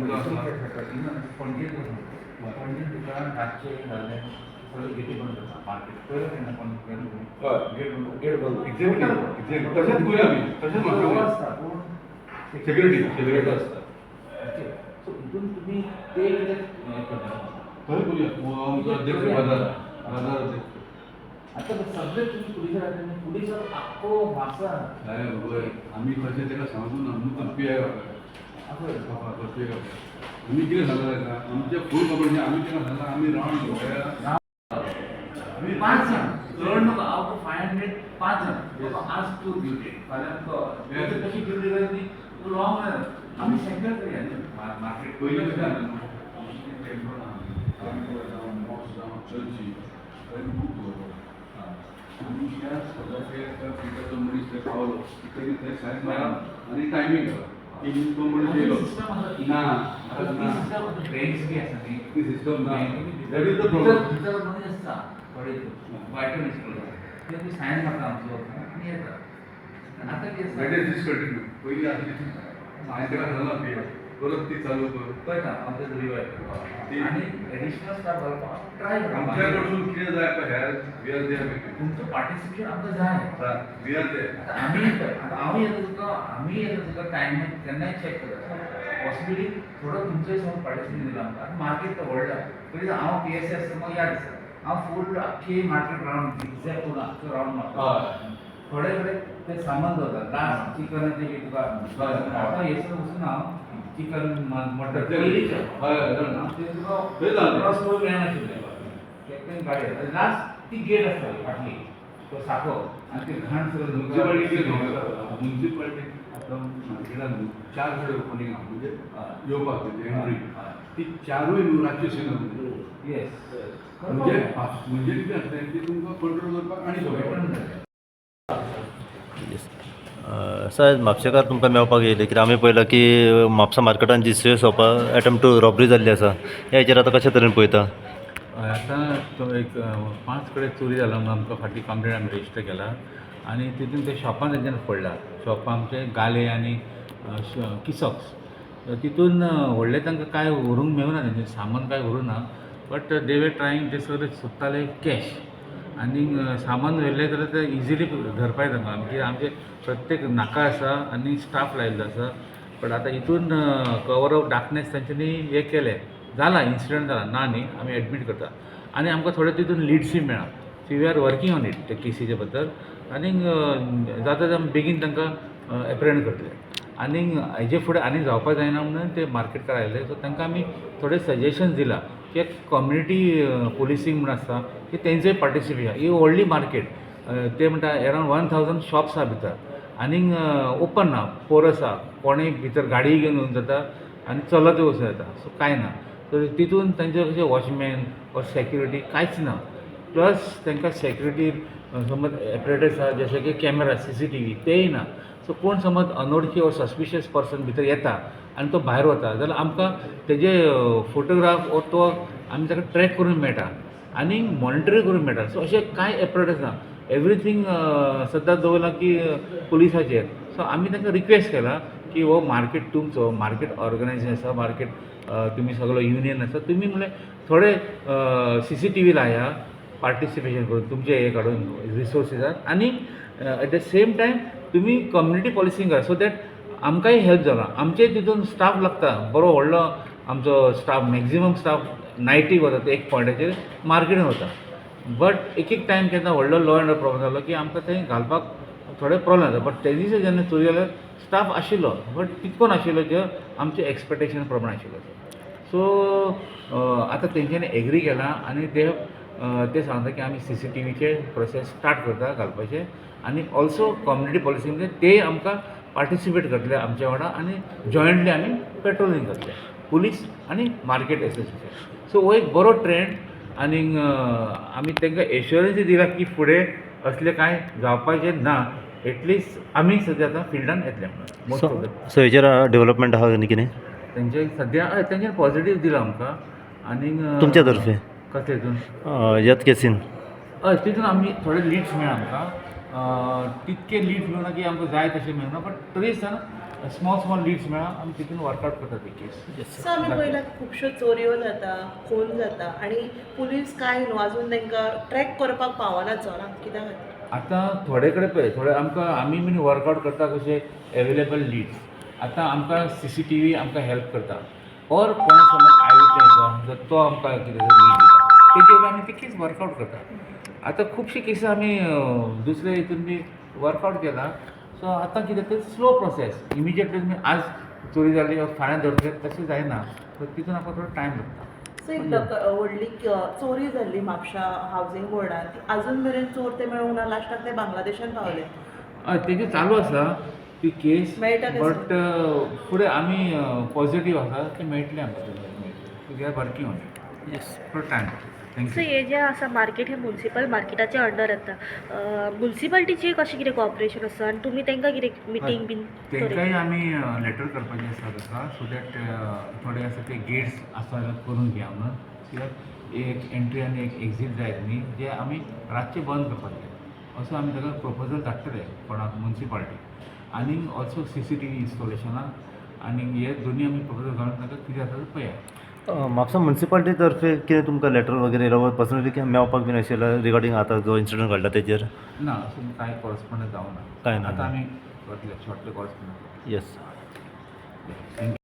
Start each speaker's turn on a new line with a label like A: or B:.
A: पणजे पणजे तुका रातचे घालले सगळे गेटी बंद करता मार्केट पयलो केन्ना पण गेट बंद
B: एक्झॅक्टली तशेंच करूया आमी तशेंच म्हाका
A: आसता पूण
B: सेक्युरिटी
A: आसता ओके सो हितून तुमी ते कितें हें करता
B: खंय करूया आमचो अध्यक्ष बाजार अध्यक्ष
A: आता सगळे तुम्ही पुलिसां खातीर पुलिस आख्खो म्हापसा
B: हय पळय आमी कशें तेका सांगून ना न्हू तो पियाय आमी कितें सांगला तेका आमचे फूल खबर आमी तेका सांगला आमी रावंड घेवया
A: आमी 5 जाण चड न्हू आउट ऑफ 500 5 जाण आज टू ड्युटी फाल्यां कशी ड्युटी करता ती तूं रॉंग ना आमी सेंटर करया न्ही मार्केट
B: पयलीं कशें जालें चर्ची आनी त्या सगळ्याचे पिकाचो मनीस थंय पावलो तरी थंय सायन मारला आनी टायमींग घाला की तो मनीस येयलो ना
A: बँक्स बी आसा न्ही
B: ती सिस्टम ना दॅट इज द प्रॉब्लम
A: भितर मनीस आसता थोडे वायट मनीस ते सायन मारता आमचो आनी येता आतां कितें
B: दॅट इज डिसकंटिन्यू पयलीं आसली हांवें तेका सांगला पे परत ती चालू कर
A: पळयता आमचो रिवायव आनी एडिशनल स्टाफ घालपाक ट्राय करता
B: आमच्या कडसून कितें जाय पळय हेर वी आर देयर
A: तुमचो पार्टिसिपेशन आमकां जाय
B: वी आर देयर
A: हांव येता तुका आमी येता तुका टायम केन्नाय चॅक करता पॉसिबिली थोडो तुमचोय समज पार्टिसिपेशन दिला आमकां मार्केट तो व्हडला पयलीं हांव PSA आसता म्हाका याद आसा हांव फूल आख्खी मार्केट रावंड एक्झॅक्ट करून आख्खो रावंड मारता थोडे थोडे ते सामान दवरतात लास्ट चिकनाचे बी तुका आतां हेसर वचून हांव चिकन मटन पयलींचें ते तुका क्रॉस करून मेळनाशिल्लें केन्ना गाडी लास्ट ती गेट आसताली फाटली तो साखो आनी ते घाण सगळें
B: म्युन्सिपालिटी आतां मार्केटान 4 कडेन ओपनिंग आहा म्हणजे येवपाक एंट्री ती 4य न्हू रातच्यो सिना
A: येस
B: म्हणजे कितें आसता की तुमकां कंट्रोल करपाक आनी सोंपें
C: सायज म्हापशेकार तुमकां मेळपाक येयले कित्याक आमी पळयलां की म्हापसा मार्केटान जी शॉपां अटेम्प्ट टू रॉबरी जाल्ली आसा ह्या हेचेर आतां कशे तरेन पळयता
D: आतां तो एक 5 कडेन चोरी जाला म्हणून आमकां फाटीं कंप्लेंट आमी रेजिस्टर केला आनी तितून ते शॉपान तेंच्यान पडला शॉपां आमचे गाले आनी किसॉक्स तितून व्हडले तांकां कांय व्हरूंक मेळूना तेंचें सामान कांय व्हरूं ना बट दे वे ट्रायींग ते सगळे सोदताले कॅश आनी सामान व्हेल्लें जाल्यार ते इजिली धरपाक तांकां कित्याक आमचे प्रत्येक नाका आसा आनी स्टाफ लायिल्लो आसा बट आतां हितून कवर ऑफ डार्कनेस तांच्यांनी हें केलें जाला इन्सिडंट जाला ना न्ही आमी एडमीट करता आनी आमकां थोडे तितून लिड्सूय मेळ्ळा सी we are working on it ते केसीचे बद्दल आनी जाता आमी बेगीन तांकां एप्रेंड करतले आनी हेजे फुडें आनी जावपाक जायना म्हणून ते मार्केटकार आयले सो तांकां आमी थोडे सजेशन दिलां की कम्युनिटी पुलिसींग म्हण आसता की तेंचोय पार्टिसिपेशन ही व्हडली मार्केट ते म्हणटा अरावंड 1000 शॉप्स आहा भितर आनी ओपन ना पोरस आहा कोणूय भितर गाडी घेवन येवंक जाता आनी चलत वचूं येता सो कांय ना सो तितून तांचे कशें वॉचमॅन ऑर सेक्युरिटी कांयच ना प्लस तांकां सेक्युरिटी समज एपरेटस आहा जशे की कॅमेरा CCTV तेय ना सो कोण समज अनवळखी ऑर सस्पिशियस पर्सन भितर येता आनी तो भायर वता जाल्यार आमकां तेजे फोटोग्राफ ओ तो आमी ताका ट्रॅक करून मेळटा आनी मॉनिटर करून मेळटा सो अशें कांय एपरेटस ना एवरीथींग सद्दां दवरलां की पुलिसाचेर सो आमी तांकां रिक्वेस्ट केला की हो मार्केट तुमचो मार्केट ऑर्गनायझेशन आसा मार्केट तुमी सगळो युनियन आसा तुमी म्हणल्यार थोडे CCTV लाया पार्टिसिपेशन करून तुमचे हे काडून रिसोर्सीसार आनी एट द सेम टायम तुमी कम्युनिटी पॉलिसींग करा सो दॅट आमकांय हेल्प जाला आमचे तितून स्टाफ लागता बरो व्हडलो आमचो स्टाफ मॅक्झिमम स्टाफ नायटीक वता ते एक पॉयंटाचेर मार्केटान वता बट एक टायम केन्ना व्हडलो लॉ एंड ऑर्डर प्रॉब्लम जालो की आमकां थंय घालपाक थोडे प्रॉब्लम जाता बट ते दिसा जेन्ना चोरी जाल्यार स्टाफ आशिल्लो बट तितको नाशिल्लो जो आमचे एक्सपेक्टेशन प्रमाणे आशिल्लो सो आतां तेंच्यांनी एग्री केला आनी ते सांगता की आमी CCTVचे प्रोसेस स्टार्ट करता घालपाचें आनी ऑल्सो कम्युनिटी पॉलिसी म्हणजे ते आमकां पार्टिसिपेट करतले आमच्या वांगडा आनी जॉयंटली आमी पेट्रोलिंग करतले पुलीस आनी मार्केट एसोसिएशन सो हो एक बरो ट्रेंड आनी आमी तांकां एश्युरन्स दिला की फुडें असलें कांय जावपाचें ना एटलिस्ट आमी सद्या आतां फिल्डान येतले म्हणून
C: सो हेचेर डेवलपमेंट आहा न्ही कितें
D: तेंचे सद्या तेंच्यान पॉझिटीव दिला आमकां आनी
C: तुमच्या तर्फे
D: कसले हितून
C: ह्याच केसीन
D: तितून आमी थोडे लिड्स मेळ्ळा आमकां तितके लीड मेळना की आमकां जाय तशें मेळना बट तरी आसतना स्मॉल स्मॉल लिड्स मेळा आमी तितून वर्कआउट करता ती केस.
E: सो आमी पळयला खुबश्यो चोरयो जाता, खून जाता आनी पुलीस काय न्हू आजून तांकां ट्रॅक करपाक पावना चोरांक कित्या खातीर?
D: आतां थोडे कडेन पळय थोडे आमकां आमी बीन वर्कआउट करता कशे एवेलेबल लिड्स. आतां आमकां CCTV आमकां हेल्प करता ऑर कोण समज आयविटनस आसा जर तो आमकां कितें लीड दिता तेजेर आमी ती केस वर्कआउट करता. आतां खुबशी केसी आमी दुसरे हितून बी वर्कआउट केला. सो आतां कितें तें स्लो प्रोसेस इमिजिएटली तुमी आज चोरी जाली फाल्यां धरतले तशें जायना. सो तितून आमकां थोडो टायम लागता.
E: सो एक व्हडली चोरी जाल्ली म्हापशा हावजींग बोर्डान ती आजून मेरेन चोर ते मेळूंक ना लास्टाक ते बांगलादेशान पावले.
D: हय तेजें चालू आसा ती केस
E: मेळटा काय
D: बट फुडें आमी पॉझिटीव आसा की मेळटलें आमकां we are working on it.
C: Yes.
D: थोडो टायम
F: सो
D: थँक्यू.
F: हे जे आसा मार्केट हे म्युन्सिपल मार्केटाच्या अंडर येता. म्युन्सिपालिटीचें कशें कितें कॉपरेशन आसा आनी तुमी तांकां कितें मिटींग बीन
D: तेंकांय आमी लेटर करपाचें आसा ताका सो दॅट थोडे आसा ते गेट्स आसा जाल्यार करून घ्या म्हणून कित्याक एक एंट्री आनी एक एक्झीट जायत न्ही जे आमी रातचे बंद करपाचे असो आमी ताका प्रपोजल धाडटले कोणाक म्युन्सिपालिटीक आनी ऑल्सो CCTV इन्स्टॉलेशनाक आनी हे दोनी आमी प्रपोजल घालून ताका कितें जाता तें पळया.
C: म्हापसा म्युन्सिपालिटी तर्फे कितें तुमकां लेटर वगैरे येयला पर्सनली कितें मेळपाक बीन अशें रिगार्डींग आतां जो इन्सिडंट घडला तेजेर?
D: ना असो कांय कॉरस्पॉन्डन्स जावना.
C: कांय ना.
D: आतां आमी करतले शॉर्टली कॉरस्पॉन्डन्स.
C: येस.
D: थँक्यू.